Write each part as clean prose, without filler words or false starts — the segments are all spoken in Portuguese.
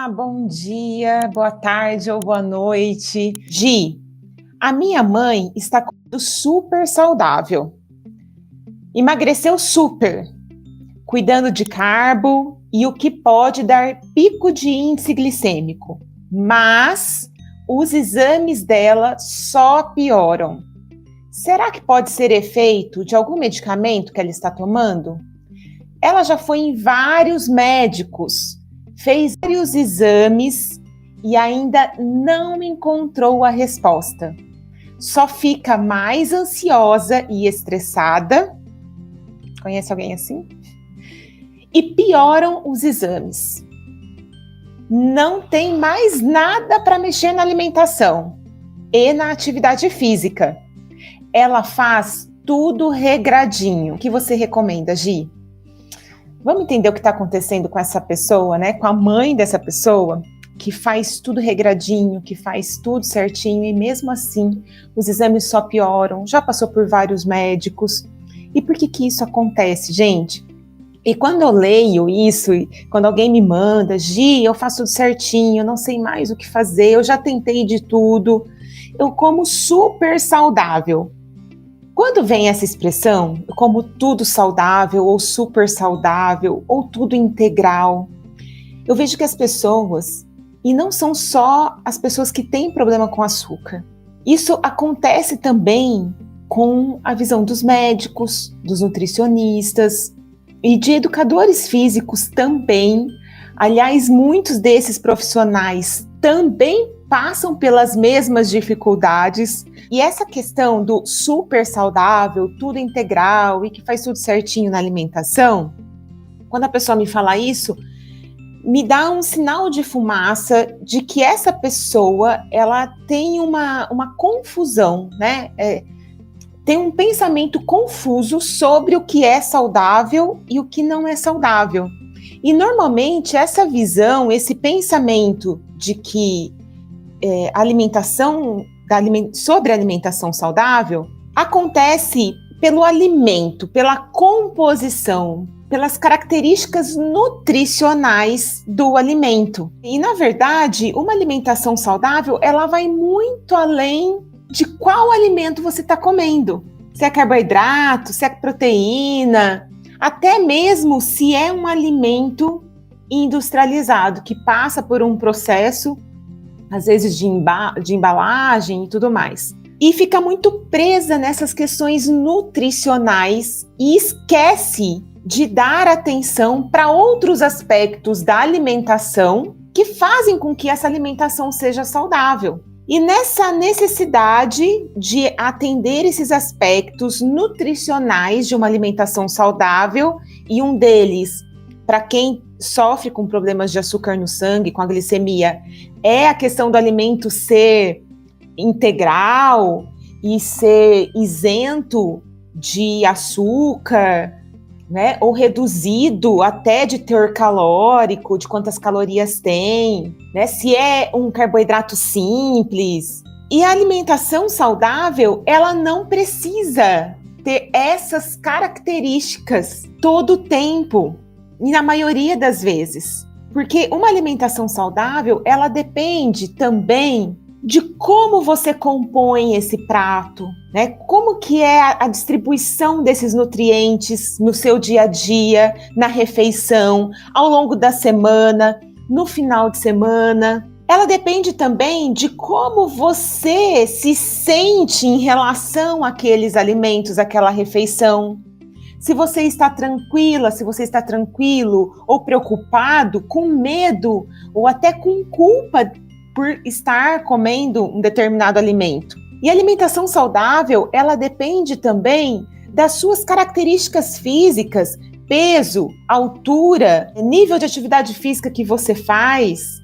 Olá, bom dia, boa tarde ou boa noite. Gi, a minha mãe está comendo super saudável. Emagreceu super, cuidando de carbo e o que pode dar pico de índice glicêmico. Mas os exames dela só pioram. Será que pode ser efeito de algum medicamento que ela está tomando? Ela já foi em vários médicos, fez vários exames e ainda não encontrou a resposta. Só fica mais ansiosa e estressada. Conhece alguém assim? E pioram os exames. Não tem mais nada para mexer na alimentação e na atividade física. Ela faz tudo regradinho. O que você recomenda, Gi? Vamos entender o que está acontecendo com essa pessoa, né? Com a mãe dessa pessoa, que faz tudo regradinho, que faz tudo certinho, e mesmo assim os exames só pioram, já passou por vários médicos. E por que isso acontece, gente? E quando eu leio isso, quando alguém me manda, Gi, eu faço tudo certinho, eu não sei mais o que fazer, eu já tentei de tudo, eu como super saudável. Quando vem essa expressão, eu como tudo saudável, ou super saudável, ou tudo integral, eu vejo que as pessoas, e não são só as pessoas que têm problema com açúcar, isso acontece também com a visão dos médicos, dos nutricionistas e de educadores físicos também. Aliás, muitos desses profissionais também passam pelas mesmas dificuldades. E essa questão do super saudável, tudo integral e que faz tudo certinho na alimentação, quando a pessoa me fala isso, me dá um sinal de fumaça de que essa pessoa, ela tem uma confusão, né? Tem um pensamento confuso sobre o que é saudável e o que não é saudável. E normalmente essa visão, esse pensamento de que sobre a alimentação saudável acontece pelo alimento, pela composição, pelas características nutricionais do alimento. E, na verdade, uma alimentação saudável, ela vai muito além de qual alimento você está comendo. Se é carboidrato, se é proteína, até mesmo se é um alimento industrializado, que passa por um processo, às vezes de embalagem e tudo mais. E fica muito presa nessas questões nutricionais e esquece de dar atenção para outros aspectos da alimentação que fazem com que essa alimentação seja saudável. E nessa necessidade de atender esses aspectos nutricionais de uma alimentação saudável, e um deles, para quem sofre com problemas de açúcar no sangue, com a glicemia, é a questão do alimento ser integral e ser isento de açúcar, né? Ou reduzido até de teor calórico, de quantas calorias tem, né? Se é um carboidrato simples. E a alimentação saudável, ela não precisa ter essas características todo o tempo. E na maioria das vezes, porque uma alimentação saudável, ela depende também de como você compõe esse prato, né? Como que é a distribuição desses nutrientes no seu dia a dia, na refeição, ao longo da semana, no final de semana. Ela depende também de como você se sente em relação àqueles alimentos, àquela refeição. Se você está tranquila, se você está tranquilo ou preocupado, com medo ou até com culpa por estar comendo um determinado alimento. E a alimentação saudável, ela depende também das suas características físicas, peso, altura, nível de atividade física que você faz,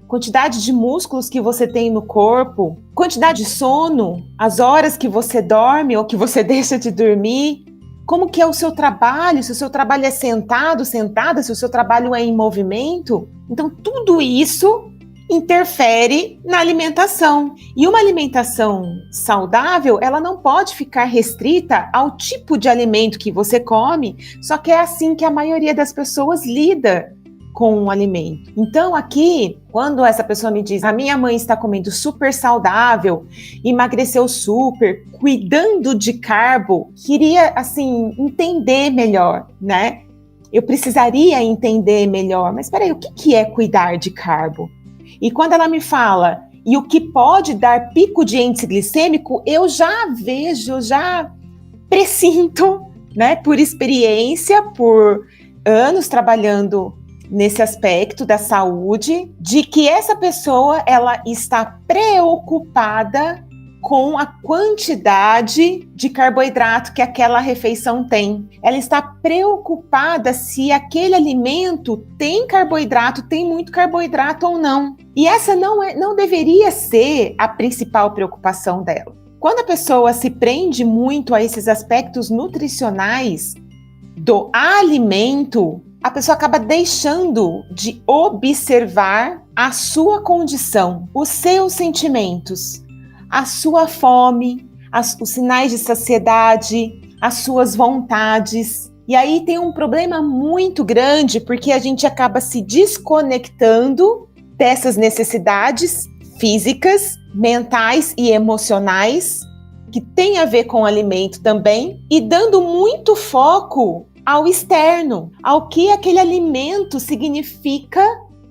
quantidade de músculos que você tem no corpo, quantidade de sono, as horas que você dorme ou que você deixa de dormir. Como que é o seu trabalho, se o seu trabalho é sentado, sentada, se o seu trabalho é em movimento. Então, tudo isso interfere na alimentação. E uma alimentação saudável, ela não pode ficar restrita ao tipo de alimento que você come, só que é assim que a maioria das pessoas lida com o alimento. Então, aqui, Quando essa pessoa me diz, a minha mãe está comendo super saudável, emagreceu super, cuidando de carbo, queria, assim, entender melhor, né? Eu precisaria entender melhor, mas peraí, o que é cuidar de carbo? E quando ela me fala, e o que pode dar pico de índice glicêmico, eu já vejo, já pressinto, né, por experiência, por anos trabalhando nesse aspecto da saúde, de que essa pessoa ela está preocupada com a quantidade de carboidrato que aquela refeição tem. Ela está preocupada se aquele alimento tem carboidrato, tem muito carboidrato ou não. E essa não deveria ser a principal preocupação dela. Quando a pessoa se prende muito a esses aspectos nutricionais do alimento, a pessoa acaba deixando de observar a sua condição, os seus sentimentos, a sua fome, os sinais de saciedade, as suas vontades. E aí tem um problema muito grande, porque a gente acaba se desconectando dessas necessidades físicas, mentais e emocionais, que tem a ver com o alimento também, e dando muito foco ao externo, ao que aquele alimento significa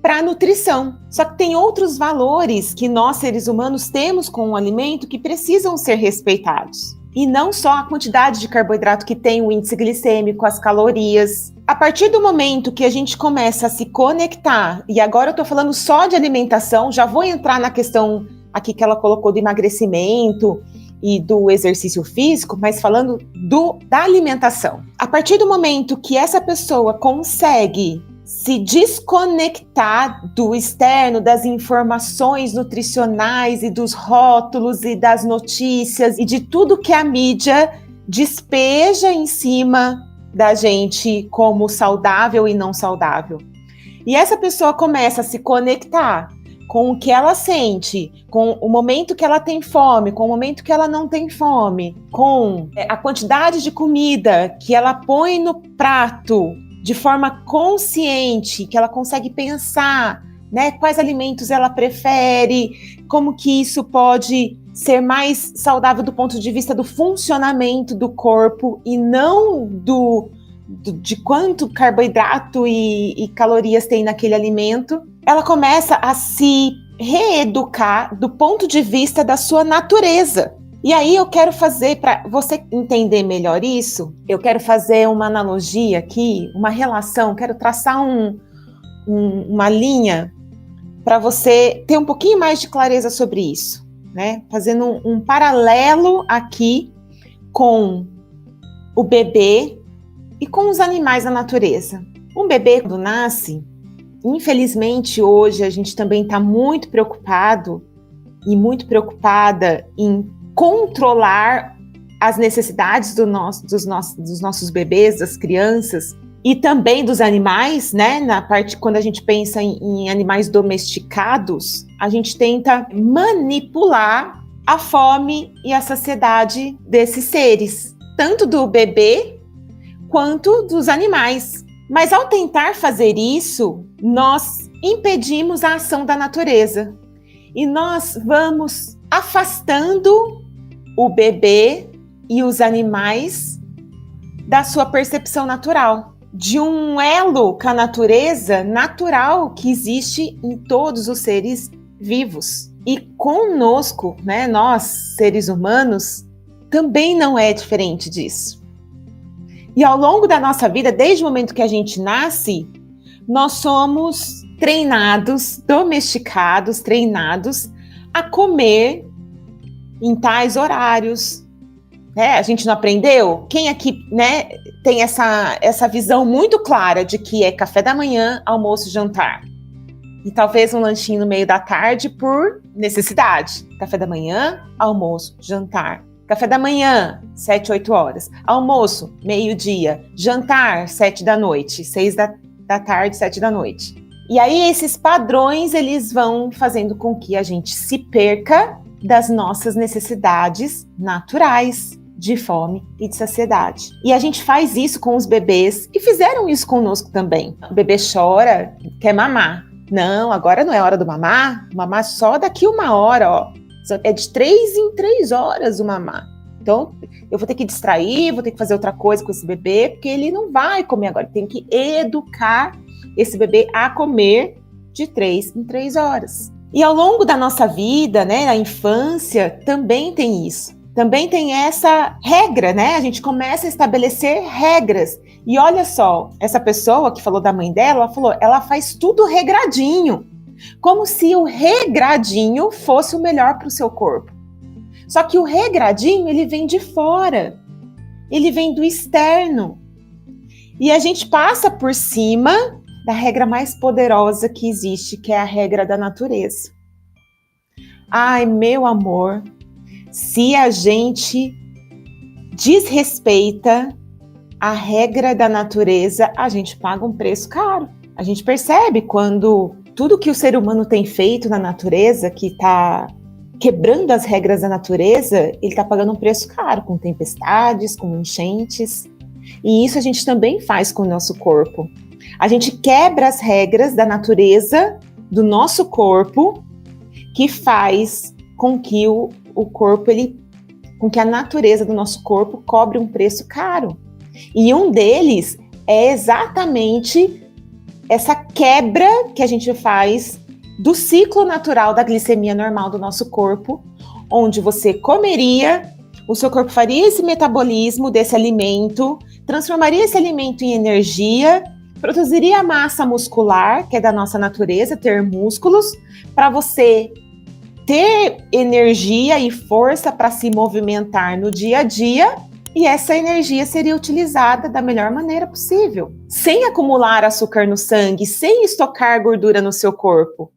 para a nutrição. Só que tem outros valores que nós, seres humanos, temos com o alimento que precisam ser respeitados. E não só a quantidade de carboidrato que tem, o índice glicêmico, as calorias. A partir do momento que a gente começa a se conectar, e agora eu estou falando só de alimentação, já vou entrar na questão aqui que ela colocou do emagrecimento e do exercício físico, mas falando da alimentação. A partir do momento que essa pessoa consegue se desconectar do externo, das informações nutricionais e dos rótulos e das notícias e de tudo que a mídia despeja em cima da gente como saudável e não saudável. E essa pessoa começa a se conectar com o que ela sente, com o momento que ela tem fome, com o momento que ela não tem fome, com a quantidade de comida que ela põe no prato de forma consciente, que ela consegue pensar, né, quais alimentos ela prefere, como que isso pode ser mais saudável do ponto de vista do funcionamento do corpo e não de quanto carboidrato e calorias tem naquele alimento. Ela começa a se reeducar do ponto de vista da sua natureza. E aí eu quero fazer, para você entender melhor isso, eu quero fazer uma analogia aqui, uma relação, quero traçar uma linha para você ter um pouquinho mais de clareza sobre isso, né? Fazendo um paralelo aqui com o bebê e com os animais da natureza. Um bebê, quando nasce, infelizmente, hoje a gente também está muito preocupado e muito preocupada em controlar as necessidades dos nossos bebês, das crianças e também dos animais, né? Na parte, quando a gente pensa em animais domesticados, a gente tenta manipular a fome e a saciedade desses seres, tanto do bebê quanto dos animais. Mas ao tentar fazer isso, nós impedimos a ação da natureza e nós vamos afastando o bebê e os animais da sua percepção natural, de um elo com a natureza natural que existe em todos os seres vivos. E conosco, né, nós, seres humanos, também não é diferente disso. E ao longo da nossa vida, desde o momento que a gente nasce, nós somos treinados, domesticados, treinados a comer em tais horários. A gente não aprendeu? Quem aqui, né, tem essa visão muito clara de que é café da manhã, almoço, jantar? E talvez um lanchinho no meio da tarde por necessidade. Café da manhã, almoço, jantar. Café da manhã, 7, 8 horas. Almoço, meio-dia. Jantar, 7 da noite. 6 da tarde, 7 da noite. E aí esses padrões, eles vão fazendo com que a gente se perca das nossas necessidades naturais de fome e de saciedade. E a gente faz isso com os bebês e fizeram isso conosco também. O bebê chora, quer mamar. Não, agora não é hora do mamar só daqui 1 hora, ó. É de 3 em 3 horas o mamar. Então, eu vou ter que distrair, vou ter que fazer outra coisa com esse bebê, porque ele não vai comer agora. Tem que educar esse bebê a comer de 3 em 3 horas. E ao longo da nossa vida, né, na infância, também tem isso. Também tem essa regra, né? A gente começa a estabelecer regras. E olha só, essa pessoa que falou da mãe dela, ela falou, ela faz tudo regradinho. Como se o regradinho fosse o melhor para o seu corpo. Só que o regradinho, ele vem de fora. Ele vem do externo. E a gente passa por cima da regra mais poderosa que existe, que é a regra da natureza. Ai, meu amor, se a gente desrespeita a regra da natureza, a gente paga um preço caro. A gente percebe quando tudo que o ser humano tem feito na natureza, que está quebrando as regras da natureza, ele está pagando um preço caro, com tempestades, com enchentes. E isso a gente também faz com o nosso corpo. A gente quebra as regras da natureza do nosso corpo, que faz com que o corpo, com que a natureza do nosso corpo cobre um preço caro. E um deles é exatamente essa quebra que a gente faz do ciclo natural da glicemia normal do nosso corpo, onde você comeria, o seu corpo faria esse metabolismo desse alimento, transformaria esse alimento em energia, produziria massa muscular, que é da nossa natureza, ter músculos, para você ter energia e força para se movimentar no dia a dia, e essa energia seria utilizada da melhor maneira possível, sem acumular açúcar no sangue, sem estocar gordura no seu corpo.